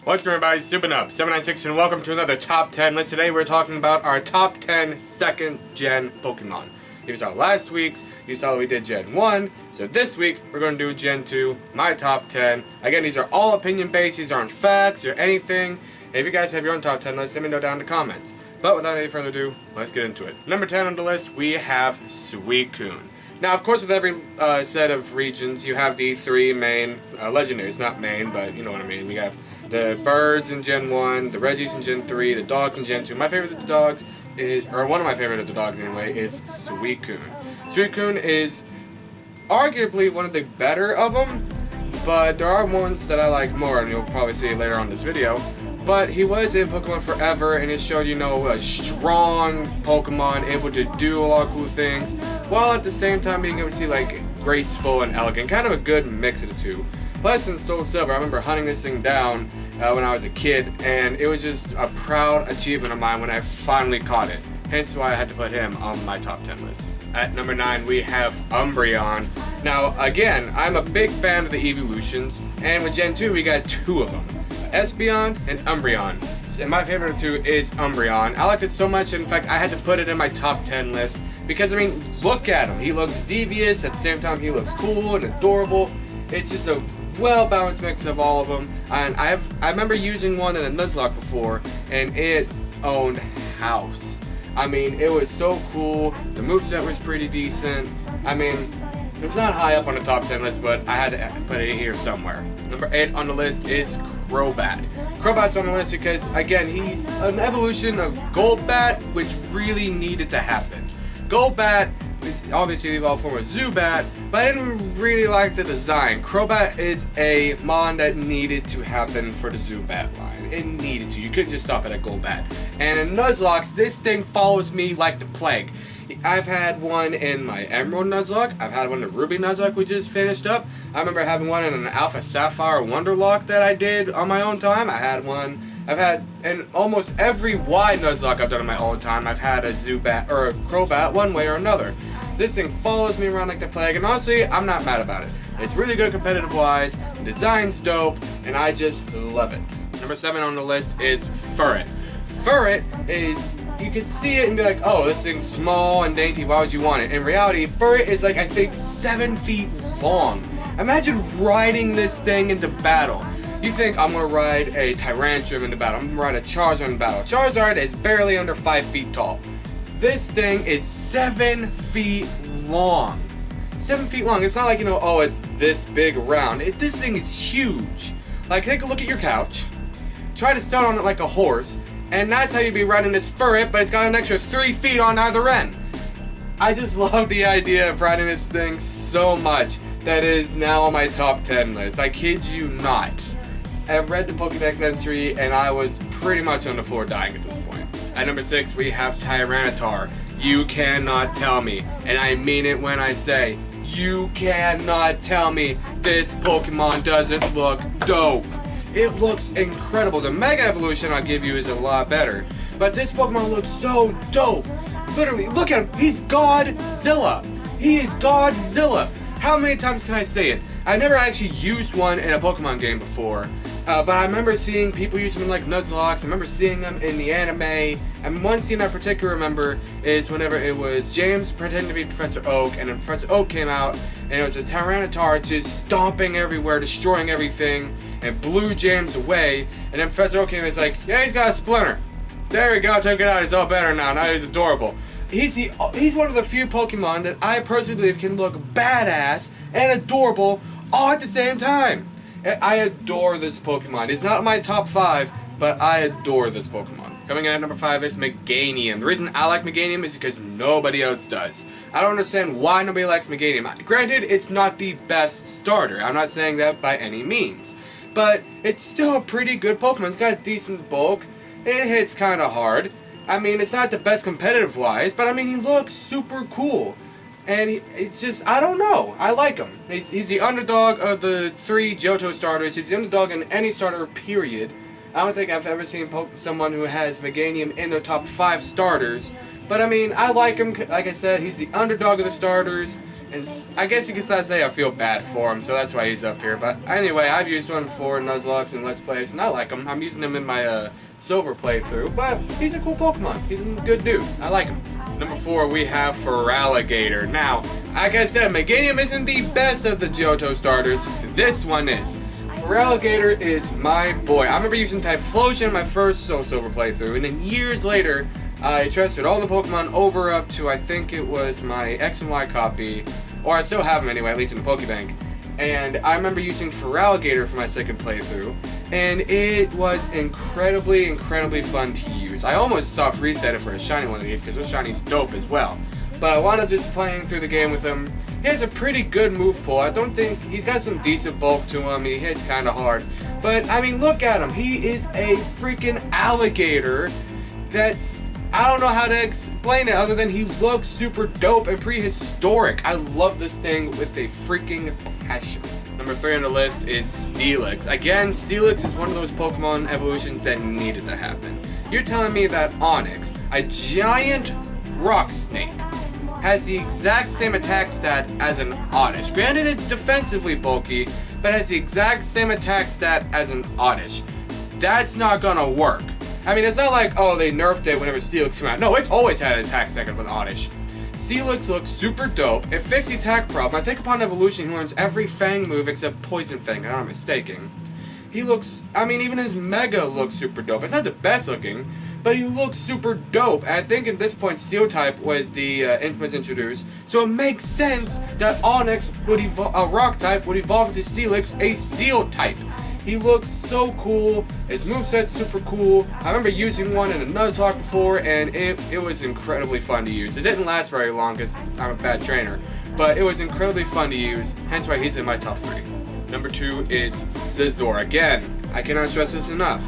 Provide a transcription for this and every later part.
What's going on, everybody? Supernub796 and welcome to another top 10 list. Today we're talking about our top 10 second gen Pokemon. You saw last week's, you saw that we did Gen 1, so this week we're going to do Gen 2, my top 10. Again, these are all opinion based, these aren't facts or anything. If you guys have your own top 10 list, let me know down in the comments. But without any further ado, let's get into it. Number 10 on the list, we have Suicune. Now, of course, with every set of regions, you have the three main legendaries. Not main, but you know what I mean. You have the birds in Gen 1, the Reggies in Gen 3, the dogs in Gen 2. My favorite of the dogs is, or one of my favorite of the dogs anyway, is Suicune. Suicune is arguably one of the better of them, but there are ones that I like more, and you'll probably see it later on in this video. But he was in Pokemon Forever, and it showed, you know, a strong Pokemon, able to do a lot of cool things, while at the same time being able to see, like, graceful and elegant. Kind of a good mix of the two. Plus, in Soul Silver, I remember hunting this thing down when I was a kid, and it was just a proud achievement of mine when I finally caught it. Hence why I had to put him on my top 10 list. At number 9, we have Umbreon. Now, again, I'm a big fan of the evolutions, and with Gen 2, we got two of them. Espeon and Umbreon. And my favorite of two is Umbreon. I liked it so much, in fact, I had to put it in my top 10 list. Because, I mean, look at him. He looks devious, at the same time he looks cool and adorable. It's just a well-balanced mix of all of them. And I remember using one in a Nuzlocke before, and it owned house. I mean, it was so cool. The moveset was pretty decent. I mean, it's not high up on the top 10 list, but I had to put it here somewhere. Number 8 on the list is Crobat. Crobat's on the list because, again, he's an evolution of Golbat, which really needed to happen. Golbat is obviously the evolved form of Zubat, but I didn't really like the design. Crobat is a mon that needed to happen for the Zubat line. It needed to. You couldn't just stop it at Golbat. And in Nuzlocke, this thing follows me like the plague. I've had one in my Emerald Nuzlocke. I've had one in the Ruby Nuzlocke we just finished up. I remember having one in an Alpha Sapphire Wonderlock that I did on my own time. I've had in almost every Y Nuzlocke I've done on my own time, I've had a Zubat or a Crobat one way or another. This thing follows me around like the plague, and honestly, I'm not mad about it. It's really good competitive wise, the design's dope, and I just love it. Number 7 on the list is Furret. Furret is, you can see it and be like, oh, this thing's small and dainty, why would you want it? In reality, Furret is like, I think, 7 feet long. Imagine riding this thing into battle. You think, I'm gonna ride a Tyranitar into battle, I'm gonna ride a Charizard into battle. Charizard is barely under 5 feet tall. This thing is 7 feet long. 7 feet long. It's not like, you know, oh, it's this big around. This thing is huge. Like, take a look at your couch, try to stand on it like a horse, and that's how you'd be riding this Furret, but it's got an extra 3 feet on either end. I just love the idea of riding this thing so much that it is now on my top 10 list. I kid you not. I've read the Pokédex entry, and I was pretty much on the floor dying at this point. At number 6, we have Tyranitar. You cannot tell me, and I mean it when I say, you cannot tell me this Pokemon doesn't look dope. It looks incredible. The Mega Evolution I'll give you is a lot better, but this Pokemon looks so dope. Literally, look at him. He's Godzilla. He is Godzilla. How many times can I say it? I never actually used one in a Pokemon game before, but I remember seeing people use them in like Nuzlocke. I remember seeing them in the anime, and one scene I particularly remember is whenever it was James pretending to be Professor Oak, and then Professor Oak came out, and it was a Tyranitar just stomping everywhere, destroying everything, and blew James away, and then Professor Oak came and was like, yeah, he's got a splinter. There we go, took it out, he's all better now, now he's adorable. He's one of the few Pokemon that I personally believe can look badass and adorable all at the same time. I adore this Pokemon. It's not my top 5, but I adore this Pokemon. Coming in at number 5 is Meganium. The reason I like Meganium is because nobody else does. I don't understand why nobody likes Meganium. Granted, it's not the best starter. I'm not saying that by any means. But it's still a pretty good Pokemon. It's got a decent bulk. It hits kind of hard. I mean, it's not the best competitive-wise, but I mean, he looks super cool. And it's just, I don't know. I like him. He's the underdog of the 3 Johto starters. He's the underdog in any starter, period. I don't think I've ever seen someone who has Meganium in their top 5 starters. But I mean, I like him. Like I said, he's the underdog of the starters, and I guess you could say I feel bad for him, so that's why he's up here. But anyway, I've used one before, Nuzlocke and Let's Plays, and I like him. I'm using him in my Silver playthrough, but he's a cool Pokemon. He's a good dude. I like him. Number 4, we have Feraligatr. Now, like I said, Meganium isn't the best of the Johto starters. This one is. Feraligatr is my boy. I remember using Typhlosion in my first Silver playthrough, and then years later, I transferred all the Pokemon over up to, I think it was my X and Y copy, or I still have them anyway, at least in the Pokebank. And I remember using Feraligatr for my second playthrough, and it was incredibly fun to use. I almost soft reset it for a shiny one of these, because this shiny's dope as well. But I wound up just playing through the game with him. He has a pretty good move pull. I don't think he's got some decent bulk to him. He hits kind of hard. But, I mean, look at him. He is a freaking alligator that's... I don't know how to explain it other than he looks super dope and prehistoric. I love this thing with a freaking passion. Number 3 on the list is Steelix. Again, Steelix is one of those Pokemon evolutions that needed to happen. You're telling me that Onix, a giant rock snake, has the exact same attack stat as an Oddish. Granted, it's defensively bulky, but has the exact same attack stat as an Oddish. That's not gonna work. I mean, it's not like, oh, they nerfed it whenever Steelix came out. No, it's always had an attack stat of an Oddish. Steelix looks super dope. It fixed the attack problem. I think upon evolution, he learns every Fang move except Poison Fang, if I'm not mistaken. He looks, I mean, even his Mega looks super dope. It's not the best looking, but he looks super dope. And I think at this point, Steel type was introduced, so it makes sense that Onix would Rock type would evolve into Steelix, a Steel type. He looks so cool. His moveset's super cool. I remember using one in a Nuzlocke before, and it was incredibly fun to use. It didn't last very long because I'm a bad trainer, but it was incredibly fun to use, hence why he's in my top 3. Number 2 is Scizor. Again, I cannot stress this enough.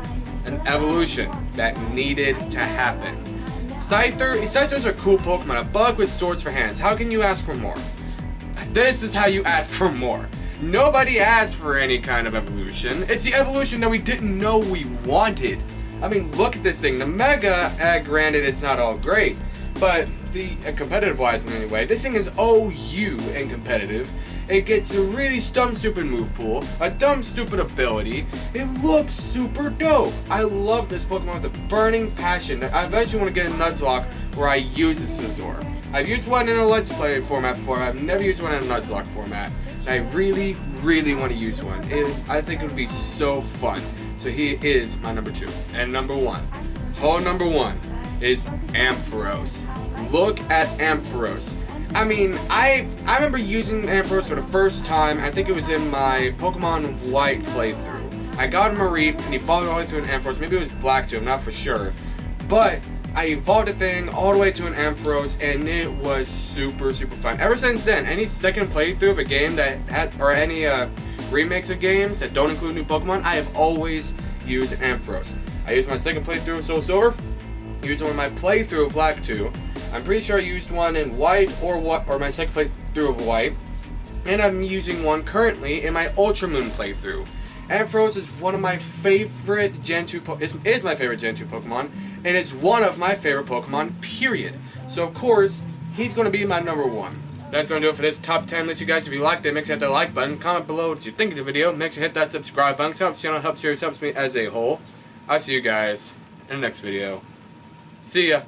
An evolution that needed to happen. Scyther's a cool Pokemon, a bug with swords for hands. How can you ask for more? This is how you ask for more. Nobody asked for any kind of evolution. It's the evolution that we didn't know we wanted. I mean, look at this thing. The Mega, granted, it's not all great, but competitive-wise anyway, this thing is OU in competitive. It gets a really dumb, stupid move pool, a dumb, stupid ability. It looks super dope. I love this Pokemon with a burning passion. I eventually want to get a Nuzlocke where I use a Scizor. I've used one in a Let's Play format before. I've never used one in a Nuzlocke format. And I really want to use one. I think it would be so fun. So he is my number 2. And number 1. Hole number 1 is Ampharos. Look at Ampharos. I mean, I remember using Ampharos for the first time. I think it was in my Pokemon White playthrough. I got him a Reap, and he evolved all the way to an Ampharos. Maybe it was Black too, I'm not for sure. But I evolved the thing all the way to an Ampharos, and it was super fun. Ever since then, any second playthrough of a game that had, or any remakes of games that don't include new Pokemon, I have always used Ampharos. I used my second playthrough of Soul Silver, used one in my playthrough of Black 2. I'm pretty sure I used one in White or my second playthrough of White, and I'm using one currently in my Ultra Moon playthrough. Ampharos is one of my favorite Gen 2 is my favorite Gen 2 Pokemon, and it's one of my favorite Pokemon, period. So of course, he's going to be my number 1. That's going to do it for this top 10 list, you guys. If you liked it, make sure you hit that like button, comment below what you think of the video, make sure you hit that subscribe button. It helps the channel, helps yours, helps me as a whole. I'll see you guys in the next video. See ya.